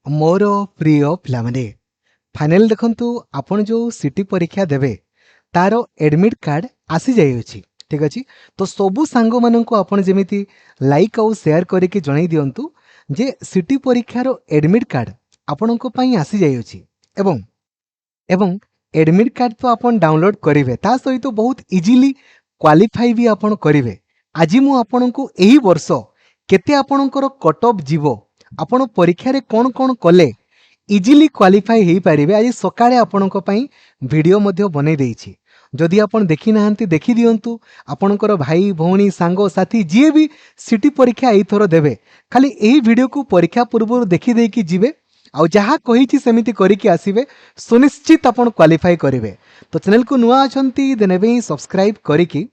मोर प्रिय पिलामाने फाइनल देखंतु आपण जो सिटी परीक्षा देबे तार एडमिट कार्ड आसी जाइए। ठीक अच्छे तो सबू सांग मानू आपण जेमिति लाइक आउ शेयर करके जणाई दियंतु जे सिटी परीक्षार एडमिट कार्ड आपण आसी जाइए। एवं एवं एडमिट कार्ड तो आपण डाउनलोड करेंगे ता सहित तो बहुत इजीली क्वालिफाई भी आपण करेंगे। आज मु आपण को एही वर्ष केते आपणकर कट ऑफ जीवो आपण परीक्षा रे कौन कौन कले इजीली क्वालिफाई हो पारे आज सकाळे आपणक पई वीडियो मध्य बनै देइछि। जदि आपण देखि नाहंती देखि दियंतु आपणकर भाई भौणी सांग साथी जी भी सिटी परीक्षा एथर देबे खाली एही वीडियो को परीक्षा पूर्व देखि देकी जिवे आउ जहाँ कही सेमिति करिके आसिबे सुनिश्चित आपण क्वालिफाई करेंगे। तो चैनल को नुआ अछंती देनेबे सब्सक्राइब करिकी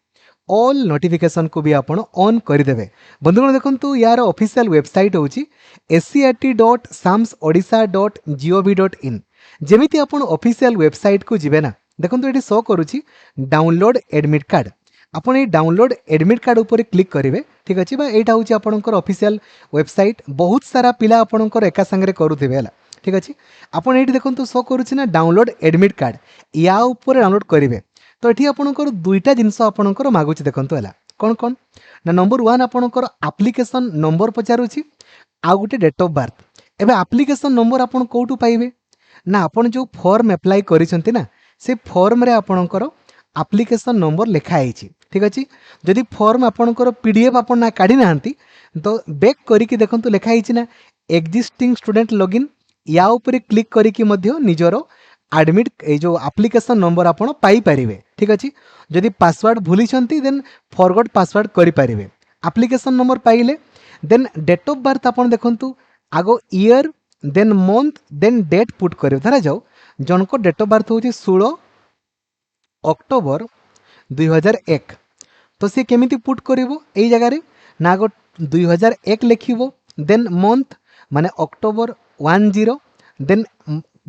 ऑल नोटिफिकेशन को भी आपण ऑन करदेवे। बंधुगण देखंतु यार ऑफिशियल वेबसाइट होची scrt.samsodisha.gov.in। जेमिति आपण ऑफिशियल वेबसाइट को जिवे ना देखंतु एटी शो करूची डाउनलोड एडमिट कार्ड। आपण ए डाउनलोड एडमिट कार्ड ऊपर क्लिक करेंगे। ठीक अच्छे एटा होची आपणकर ऑफिशियल वेबसाइट बहुत सारा पिला आपणकर एका संगे करूथिबे हला। ठीक अच्छे आपण एटी देखंतु शो करूची ना डाउनलोड एडमिट कार्ड या ऊपर डाउनलोड करेंगे। तो ये आपणकर दुईटा जिनस आपणकर मागुची देखंतु हला कौन कौन ना नंबर 1 आपणकर एप्लिकेशन नंबर पचारुची आ गोटे डेट ऑफ बर्थ। एबे एप्लिकेशन नंबर आपण कोठू पाइबे ना आपण जो फॉर्म अप्लाई करिसंती ना से फॉर्म रे आपणकर एप्लिकेशन नंबर लिखा आइछि। ठीक अछि जदि फॉर्म आपणकर पीडीएफ आपण ना काढी नाहंती तो बैक करिकि देखंतु लिखा आइछि ना एक्जिस्टिंग स्टूडेंट लॉगिन या ऊपर क्लिक करिकि मध्य निजरो एडमिट ए जो एप्लिकेशन नंबर आपण पाई परिवे। ठीक अछि जदि पासवर्ड भूली छंती देन फॉरगॉट पासवर्ड करि परिवे। एप्लिकेशन नंबर पाइले देन डेट ऑफ बर्थ आपण देखंतु आगो year then month then date put करिवे। धरा जाओ जनको डेट ऑफ बर्थ होची 16 अक्टोबर 2001 तो सी केमिति पुट करिवो एई जगह रे ना आगो 2001 लिखिवो देन मंथ माने अक्टोबर 10 देन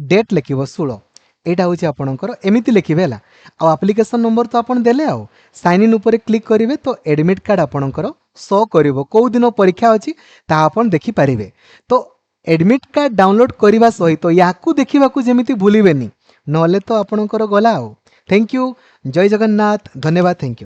डेट लिखिवो 16 एटा होची आपणकर एमिति लिखिबे हला। आ एप्लिकेशन नंबर तो आपण देले आ साइन इन ऊपर क्लिक करिवे तो एडमिट कार्ड आपणकर शो करिवो को दिन परीक्षा अछि ता आपण देखि पारिबे। तो एडमिट कार्ड डाउनलोड करबा सहित याकू देखिबाकू जेमिति भूलिबेनी नले तो आपणकर गला आ। थैंक यू जय जगन्नाथ धन्यवाद थैंक यू।